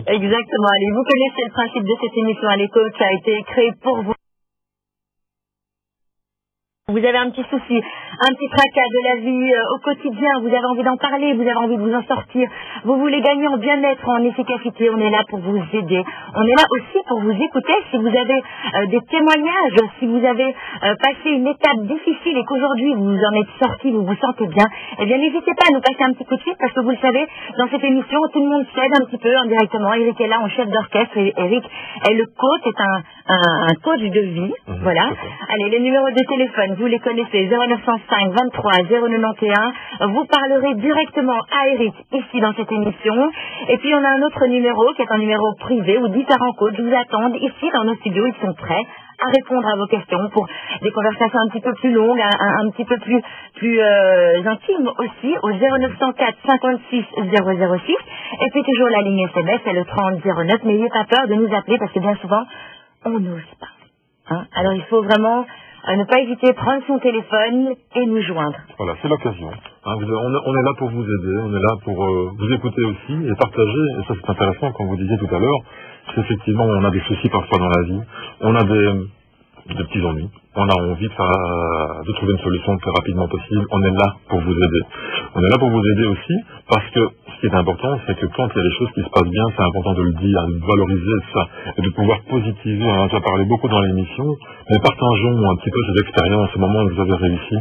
Exactement. Allez, vous connaissez le principe de cette émission. Les coachs a été créé pour vous. Vous avez un petit souci, un petit tracas de la vie au quotidien, vous avez envie d'en parler, vous avez envie de vous en sortir, vous voulez gagner en bien-être, en efficacité, on est là pour vous aider. On est là aussi pour vous écouter. Si vous avez des témoignages, si vous avez passé une étape difficile et qu'aujourd'hui vous en êtes sorti, vous vous sentez bien, eh bien n'hésitez pas à nous passer un petit coup de fil parce que vous le savez, dans cette émission, tout le monde s'aide un petit peu indirectement. Eric est là en chef d'orchestre et Eric est le coach, est un coach de vie. Voilà. Allez, les numéros de téléphone, vous les connaissez, 0905 23 091. Vous parlerez directement à Eric ici dans cette émission. Et puis on a un autre numéro qui est un numéro privé où différents coachs vous attendent ici dans nos studios. Ils sont prêts à répondre à vos questions pour des conversations un petit peu plus longues, un petit peu plus intimes aussi, au 0904 56 006. Et puis toujours la ligne SMS, c'est le 3009. N'ayez pas peur de nous appeler parce que bien souvent, on n'ose pas. Alors il faut vraiment ne pas hésiter, prendre son téléphone et nous joindre. Voilà, c'est l'occasion. On est là pour vous aider, on est là pour vous écouter aussi et partager. Et ça c'est intéressant, comme vous disiez tout à l'heure, c'est effectivement on a des soucis parfois dans la vie, on a des petits ennuis, on a envie de trouver une solution le plus rapidement possible, on est là pour vous aider. On est là pour vous aider aussi parce que ce qui est important, c'est que quand il y a des choses qui se passent bien, c'est important de le dire, de valoriser ça et de pouvoir positiver. On en a déjà parlé beaucoup dans l'émission, mais partageons un petit peu ces expériences, ce moment où vous avez réussi.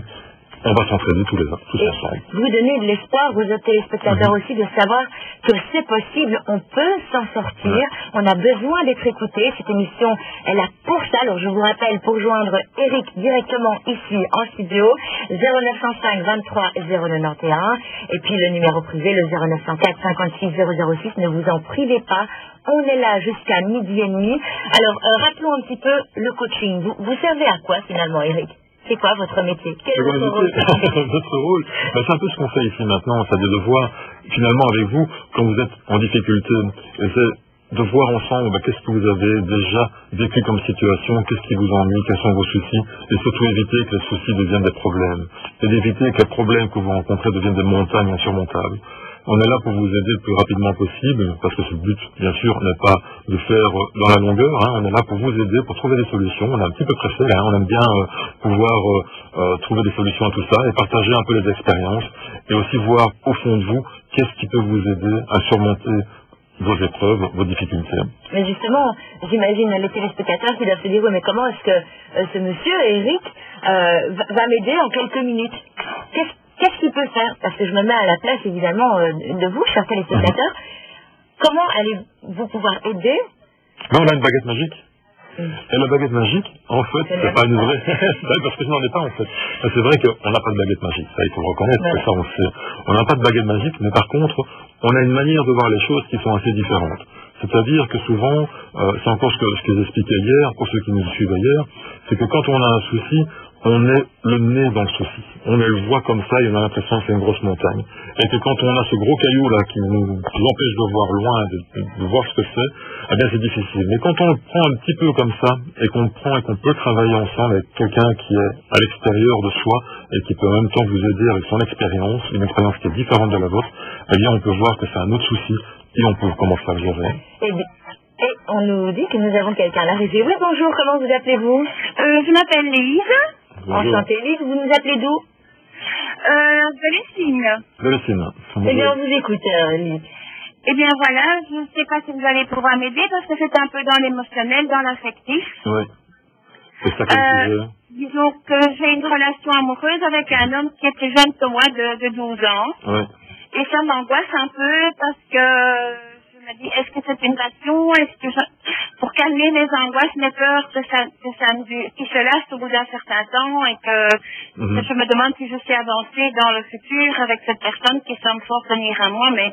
On va s'entraider tous ensemble. Vous donnez de l'espoir aux téléspectateurs aussi de savoir que c'est possible, on peut s'en sortir, on a besoin d'être écouté. Cette émission est là pour ça. Alors je vous rappelle, pour joindre Eric directement ici en studio, 0905 23 091 et puis le numéro privé, le 0904 56 006. Ne vous en privez pas. On est là jusqu'à 12h30. Alors rappelons un petit peu le coaching. Vous servez à quoi finalement, Eric ? C'est quoi votre métier? Quel est votre rôle? Votre rôle, c'est un peu ce qu'on fait ici maintenant, c'est de voir finalement avec vous, quand vous êtes en difficulté, c'est de voir ensemble qu'est-ce que vous avez déjà vécu comme situation, qu'est-ce qui vous ennuie, quels sont vos soucis, et surtout éviter que les soucis deviennent des problèmes, et d'éviter que les problèmes que vous rencontrez deviennent des montagnes insurmontables. On est là pour vous aider le plus rapidement possible, parce que ce but, bien sûr, n'est pas de faire dans la longueur. On est là pour vous aider, pour trouver des solutions. On est un petit peu pressé, on aime bien pouvoir trouver des solutions à tout ça et partager un peu les expériences et aussi voir au fond de vous qu'est-ce qui peut vous aider à surmonter vos épreuves, vos difficultés. Mais justement, j'imagine les téléspectateurs qui doivent se dire, oui, mais comment est-ce que ce monsieur, Eric, va m'aider en quelques minutes? Qu'est-ce qu'il peut faire? Parce que je me mets à la place, évidemment, de vous, chers téléspectateurs. Comment allez-vous pouvoir aider? On a une baguette magique. Et la baguette magique, en fait, c'est pas une vraie... parce que je n'en ai pas, en fait. C'est vrai qu'on n'a pas de baguette magique, ça, il faut le reconnaître, que ça, on sait. On n'a pas de baguette magique, mais par contre, on a une manière de voir les choses qui sont assez différentes. C'est-à-dire que souvent, c'est encore ce que j'expliquais hier, pour ceux qui nous suivent hier, c'est que quand on a un souci, on est le nez dans le souci. On le voit comme ça et on a l'impression que c'est une grosse montagne. Et que quand on a ce gros caillou là qui nous empêche de voir loin, de voir ce que c'est, eh bien c'est difficile. Mais quand on le prend un petit peu comme ça et qu'on le prend et qu'on peut travailler ensemble avec quelqu'un qui est à l'extérieur de soi et qui peut en même temps vous aider avec son expérience, une expérience qui est différente de la vôtre, eh bien on peut voir que c'est un autre souci et on peut commencer à le gérer. Et on nous dit que nous avons quelqu'un à la régie. Oui, bonjour, comment vous appelez-vous? Je m'appelle Lise. Enchantée, Lise. Vous nous appelez d'où? De Lessines. De Lessines. Eh bien, on vous écoute, Lise. Eh bien, voilà, je ne sais pas si vous allez pouvoir m'aider parce que c'est un peu dans l'émotionnel, dans l'affectif. Oui. C'est ça que disons que j'ai une relation amoureuse avec un homme qui est plus jeune que moi de 12 ans. Oui. Et ça m'angoisse un peu parce que je me dis, est-ce que c'est une passion? Pour calmer mes angoisses, mes peurs, que qui se lasse au bout d'un certain temps et que je me demande si je suis avancée dans le futur avec cette personne qui semble fort tenir à moi, mais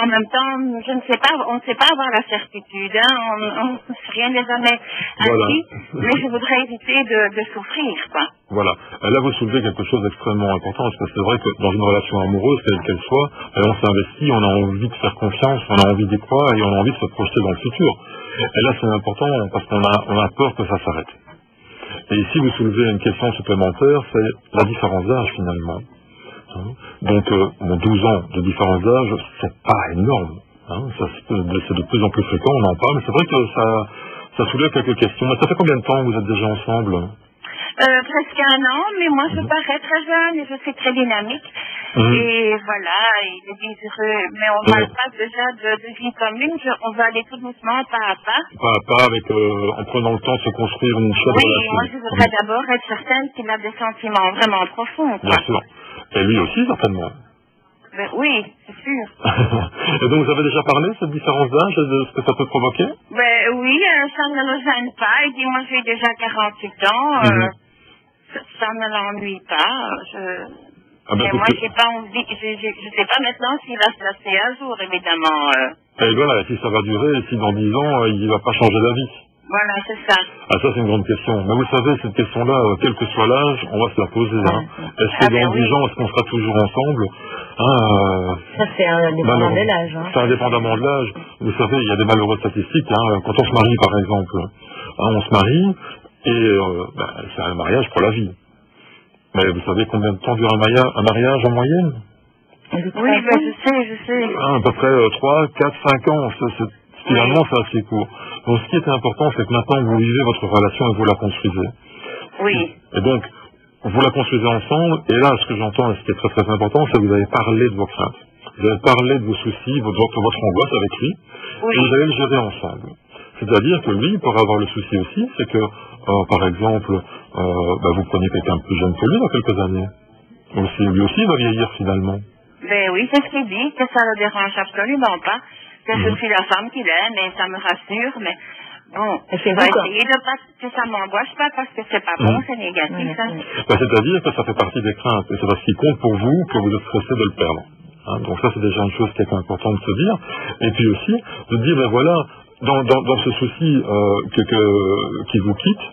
en même temps, je ne sais pas, on ne sait pas avoir la certitude, rien n'est jamais acquis, mais je voudrais éviter de souffrir, quoi. Voilà. Là, vous soulevez quelque chose d'extrêmement important, parce que c'est vrai que dans une relation amoureuse, quelle qu'elle soit, on s'investit, on a envie de faire confiance, on a envie d'y croire et on a envie de se projeter dans le futur. Et là, c'est important parce qu'on a peur que ça s'arrête. Et ici, vous soulevez une question supplémentaire, c'est la différence d'âge, finalement. Donc, 12 ans de différence d'âge, c'est pas énorme. Hein, c'est de plus en plus fréquent, on en parle, mais c'est vrai que ça soulève quelques questions. Mais ça fait combien de temps que vous êtes déjà ensemble? Presque 1 an, mais moi je parais très jeune et je suis très dynamique. Et voilà, il est désireux. Mais on ne parle pas déjà de vie commune, on va aller tout doucement, pas à pas. Pas à pas, en prenant le temps de se construire une chouette relation. Oui, moi je voudrais d'abord être certaine qu'il a des sentiments vraiment profonds. Quoi. Bien sûr. Et lui aussi, certainement. Ben, oui, c'est sûr. Et donc vous avez déjà parlé de cette différence d'âge et de ce que ça peut provoquer? Ben oui, ça ne le gêne pas. Il dit, moi j'ai déjà 48 ans. Ça ne l'ennuie pas. Mais moi, j'ai pas envie, je sais pas maintenant s'il va se lasser un jour, évidemment. Et voilà, si ça va durer, et si dans 10 ans, il va pas changer d'avis. Voilà, c'est ça. Ah, ça, c'est une grande question. Mais vous savez, cette question-là, quel que soit l'âge, on va se la poser. Hein. Est-ce que dans 10 ans, est-ce qu'on sera toujours ensemble? Ça, c'est indépendamment de l'âge. Hein. C'est indépendamment de l'âge. Vous savez, il y a des malheureuses statistiques. Hein. Quand on se marie, par exemple, on se marie, et c'est un mariage pour la vie. Mais vous savez combien de temps dure un mariage en moyenne? Oui, je sais. À peu près 3, 4, 5 ans. Finalement, c'est assez court. Donc, ce qui était important, c'est que maintenant, vous vivez votre relation et vous la construisez. Oui. Et donc, vous la construisez ensemble. Et là, ce que j'entends, et ce qui est très très important, c'est que vous avez parlé de vos craintes. Vous avez parlé de vos soucis, votre angoisse avec lui. Oui. Et vous allez le gérer ensemble. C'est-à-dire que lui, pour avoir le souci aussi, c'est que, par exemple, vous prenez quelqu'un de plus jeune que lui dans quelques années. Lui aussi, il va vieillir finalement. Ben oui, c'est ce qu'il dit, que ça ne le dérange absolument pas, que je suis la femme qu'il aime, et ça me rassure, mais bon, je vais essayer de pas que ça m'angoisse pas, parce que c'est pas bon, c'est négatif. Hein. C'est-à-dire que ça fait partie des craintes, et c'est parce qu'il compte pour vous que vous êtes stressé de le perdre. Hein, donc ça, c'est déjà une chose qui est importante de se dire. Et puis aussi, de dire, dans ce souci qui vous quitte,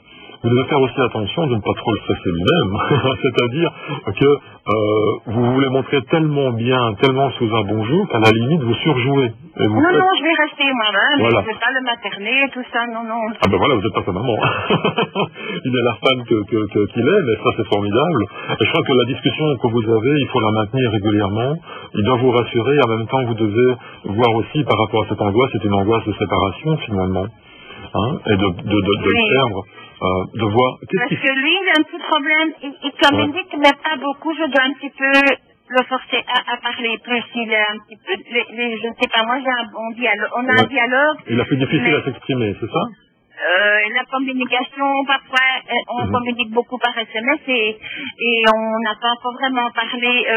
vous devez faire aussi attention de ne pas trop le stresser lui-même. C'est-à-dire que vous voulez montrer tellement bien, tellement sous un bon jour, qu'à la limite, vous surjouez. Et vous non, je vais rester moi-même. Voilà. Je ne vais pas le materner, tout ça, non. Ah ben voilà, vous n'êtes pas sa maman. Il est la femme qu'il est, mais ça c'est formidable. Et je crois que la discussion que vous avez, il faut la maintenir régulièrement. Il doit vous rassurer, et en même temps, vous devez voir aussi, par rapport à cette angoisse, c'est une angoisse de séparation, finalement. Hein, et de le perdre. De voir... Parce que lui, il a un petit problème, il communique, mais pas beaucoup, je dois un petit peu le forcer à parler plus, il est un petit peu, je ne sais pas, moi j'ai un bon dialogue, on a un dialogue. Il a plus difficile à s'exprimer, c'est ça? La communication, parfois, on communique beaucoup par SMS et on n'a pas encore vraiment parlé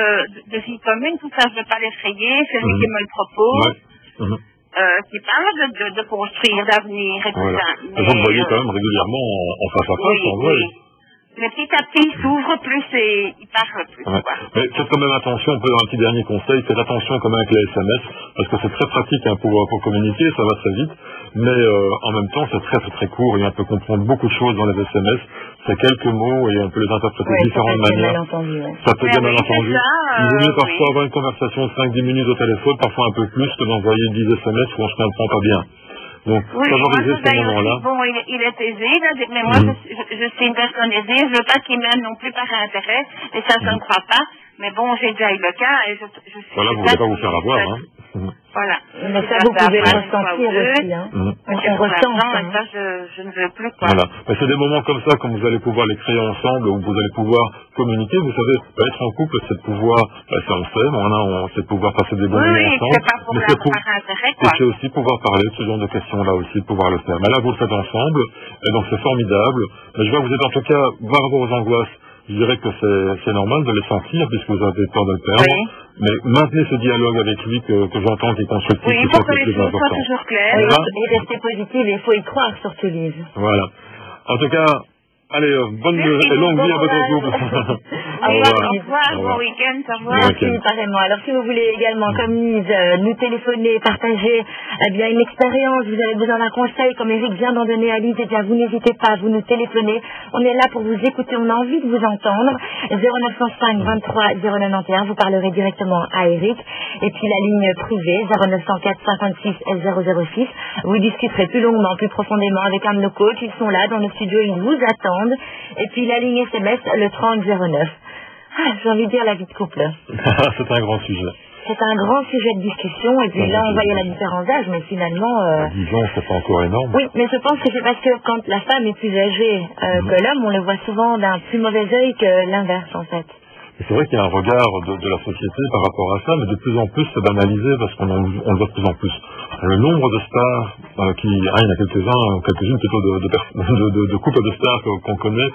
de vie commune, tout ça, je ne veux pas l'effrayer, c'est lui qui me le propose. Qui parle de construire l'avenir et tout ça. Mais vous le voyez quand même régulièrement en face à face, oui. Mais petit à petit, il s'ouvre plus et il parle plus. Ouais. Mais faites quand même attention, un petit dernier conseil, faites attention quand même avec les SMS, parce que c'est très pratique pour communiquer, ça va très vite, mais en même temps c'est très très court et on peut comprendre beaucoup de choses dans les SMS. C'est quelques mots et on peut les interpréter de différentes manières. Ça peut être bien malentendu. Il vaut mieux parfois avoir une conversation de 5-10 minutes au téléphone, parfois un peu plus, que d'envoyer 10 SMS où on se comprend pas bien. Donc, favoriser ce moment-là. Bon, il est aisé, là, mais moi, je suis une personne aisée, je veux pas qu'il m'aime non plus par intérêt, et ça, je ne crois pas. Mais bon, j'ai déjà eu le cas, et je suis... Voilà, vous ne voulez pas vous faire avoir, hein. Voilà. Mais ça, vous pouvez le ressentir aussi, hein. On ressent, et ça, je ne veux plus, quoi. Voilà. Mais c'est des moments comme ça, quand vous allez pouvoir les créer ensemble, où vous allez pouvoir communiquer. Vous savez, être en couple, c'est de pouvoir, ça on sait, c'est de pouvoir passer des bons moments ensemble. C'est pas pour par intérêt, quoi. Et c'est aussi pouvoir parler de ce genre de questions-là aussi, de pouvoir le faire. Mais là, vous le faites ensemble, et donc c'est formidable. Mais je vois que vous êtes en tout cas, par rapport aux angoisses, je dirais que c'est normal de les sentir, puisque vous avez peur de le perdre. Oui. Mais maintenez ce dialogue avec lui que j'entends qui est constructif. Oui, il faut que les choses soient toujours claires. Et rester positif, il faut y croire, surtout, Lise. Voilà. En tout cas, allez, bonne et longue vie à votre couple. Au revoir, bon week-end, au revoir. Merci, pareillement. Alors, si vous voulez également, comme Lise, nous téléphoner, partager une expérience, vous avez besoin d'un conseil, comme Eric vient d'en donner à Lise, vous n'hésitez pas, vous nous téléphonez. On est là pour vous écouter, on a envie de vous entendre. 0905 23 091, vous parlerez directement à Eric. Et puis la ligne privée, 0904 56 006. Vous discuterez plus longuement, plus profondément avec un de nos coachs. Ils sont là dans nos studios, ils vous attendent. Et puis la ligne SMS, le 3009. J'ai envie de dire la vie de couple. C'est un grand sujet. c'est un grand sujet de discussion, et puis là, on voyait la différence d'âge, mais finalement... 10 ans, ça fait encore énorme. Oui, mais je pense que c'est parce que quand la femme est plus âgée que l'homme, on le voit souvent d'un plus mauvais œil que l'inverse, en fait. C'est vrai qu'il y a un regard de la société par rapport à ça, mais de plus en plus c'est banalisé parce qu'on le voit de plus en plus. Le nombre de stars il y en a quelques-unes plutôt de couples de stars qu'on connaît,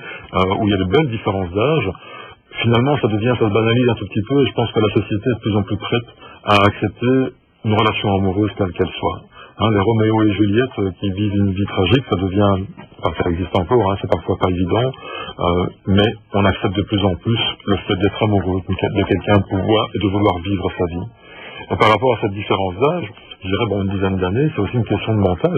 où il y a de belles différences d'âge, finalement ça se banalise un tout petit peu, et je pense que la société est de plus en plus prête à accepter une relation amoureuse telle qu'elle soit. Les Roméo et Juliette qui vivent une vie tragique, ça existe encore, c'est parfois pas évident, mais on accepte de plus en plus le fait d'être amoureux de quelqu'un, et de vouloir vivre sa vie. Et par rapport à cette différence d'âge, je dirais une dizaine d'années, c'est aussi une question de mental.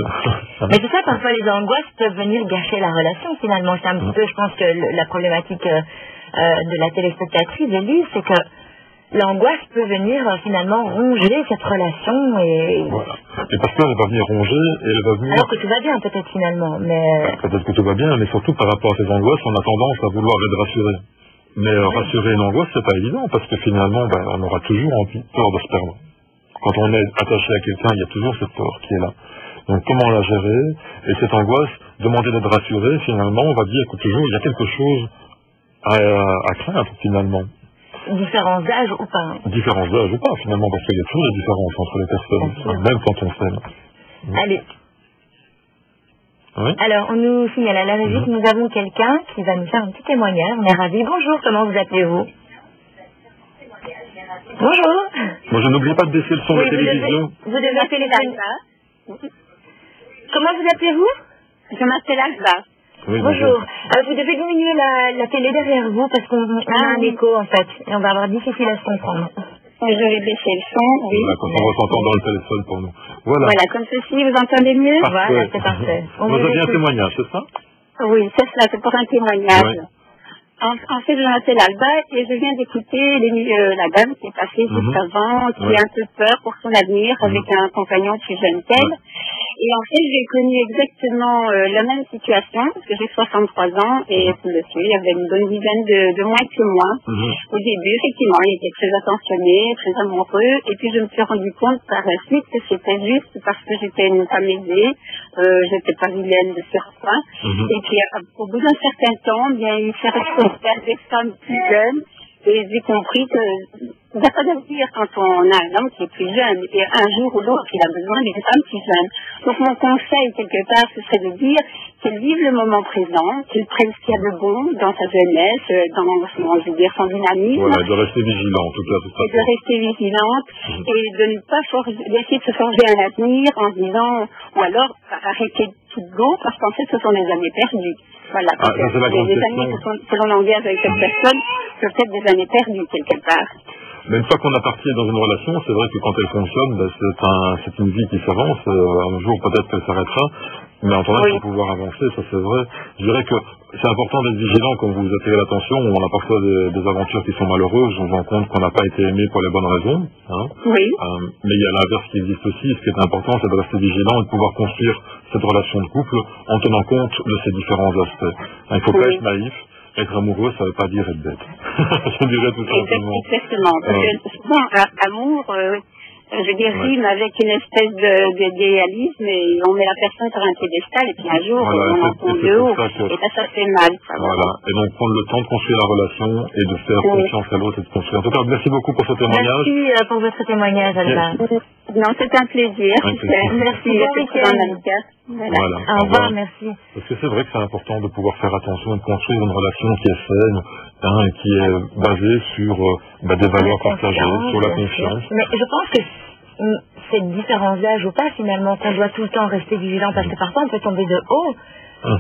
Mais c'est ça, parfois les angoisses peuvent venir gâcher la relation finalement. C'est un petit peu, je pense que la problématique de la téléspectatrice, Élise, c'est que l'angoisse peut venir finalement ronger cette relation et... Voilà. Et parce qu'elle va venir ronger, et elle va venir... Alors que tout va bien peut-être finalement, mais... Peut-être que tout va bien, mais surtout par rapport à ces angoisses, on a tendance à vouloir être rassuré. Mais rassurer une angoisse, c'est pas évident, parce que finalement, on aura toujours peur de se perdre. Quand on est attaché à quelqu'un, il y a toujours cette peur qui est là. Donc comment la gérer? Et cette angoisse, demander d'être rassuré, finalement, on va dire que toujours il y a quelque chose à craindre finalement. Différence d'âge ou pas? Différence d'âge ou pas, finalement, parce qu'il y a toujours des différences entre les personnes, même quand on s'aime. Allez. Oui. Alors, on nous signale à la régie que nous avons quelqu'un qui va nous faire un petit témoignage. On est ravis. Bonjour, comment vous appelez-vous? Bonjour. Moi, je n'oublie pas de baisser le son de la télévision. Vous devez téléphoner. Comment vous appelez-vous? Je m'appelle Alba. Oui, bonjour. Vous devez diminuer la télé derrière vous parce qu'on a un écho en fait. Et on va avoir difficile à se comprendre. Je vais baisser le son, oui. Voilà, quand on s'entend dans le téléphone pour nous. Voilà, comme ceci, vous entendez mieux? Parfait. Voilà, c'est parfait. Vous avez un témoignage, c'est ça? Oui, c'est cela, c'est pour un témoignage. Oui. En fait, je m'appelle Alba et je viens d'écouter la dame qui est passée juste avant, qui a un peu peur pour son avenir avec un compagnon plus jeune qu'elle. Et en fait, j'ai connu exactement la même situation, parce que j'ai 63 ans et monsieur, il y avait une bonne dizaine de mois que moi. Au début, effectivement, il était très attentionné, très amoureux, et puis je me suis rendu compte par la suite que c'était juste parce que j'étais une femme aisée, j'étais pas vilaine de surcroît. Et puis, au bout d'un certain temps, bien, il s'est retrouvé avec des femmes plus jeunes, et j'ai compris que il n'y a pas d'avenir quand on a un homme qui est plus jeune, et un jour ou l'autre, il a besoin d'une femme plus jeune. Donc mon conseil, quelque part, ce serait de dire qu'elle vive le moment présent, qu'elle prenne ce qu'il y a de bon dans sa jeunesse, son dynamisme. Voilà, de rester vigilant, en tout cas. Et de rester vigilante, et de ne pas d'essayer de se forger un avenir en se disant, ou alors arrêter tout go, parce qu'en fait, ce sont des années perdues. Voilà, parce que les années que l'on engage avec cette personne, c'est peut-être des années perdues, quelque part. Mais une fois qu'on a parti dans une relation, c'est vrai que quand elle fonctionne, c'est une vie qui s'avance. Un jour, peut-être qu'elle s'arrêtera. Mais en attendant, il faut pouvoir avancer, ça c'est vrai. Je dirais que c'est important d'être vigilant quand vous attirez l'attention. On a parfois des aventures qui sont malheureuses. On se rend compte qu'on n'a pas été aimé pour les bonnes raisons. Oui. Mais il y a l'inverse qui existe aussi. Ce qui est important, c'est de rester vigilant et de pouvoir construire cette relation de couple en tenant compte de ces différents aspects. Il ne faut pas être naïf. Être amoureux, ça ne veut pas dire être bête. Je dirais tout simplement. Exactement. Parce que souvent, amour, je veux dire, rime avec une espèce d'idéalisme et on met la personne sur un piédestal et puis un jour, on entend de haut. Et ça fait mal. Voilà. Et donc, prendre le temps de construire la relation et de faire confiance à l'autre et de construire. En tout cas, merci beaucoup pour ce témoignage. Merci pour votre témoignage, Alba. Non, c'est un plaisir. Merci beaucoup. Voilà. Au revoir, merci. Parce que c'est vrai que c'est important de pouvoir faire attention et de construire une relation qui est saine, et qui est basée sur des valeurs partagées, sur la confiance. Mais je pense que cette différence d'âge ou pas, finalement, qu'on doit tout le temps rester vigilant, parce que parfois on peut tomber de haut,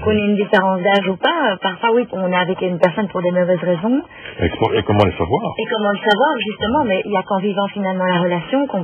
qu'on ait une différence d'âge ou pas. Parfois, oui, on est avec une personne pour des mauvaises raisons. Et comment le savoir? Et comment le savoir, justement, mais il y a qu'en vivant finalement la relation qu'on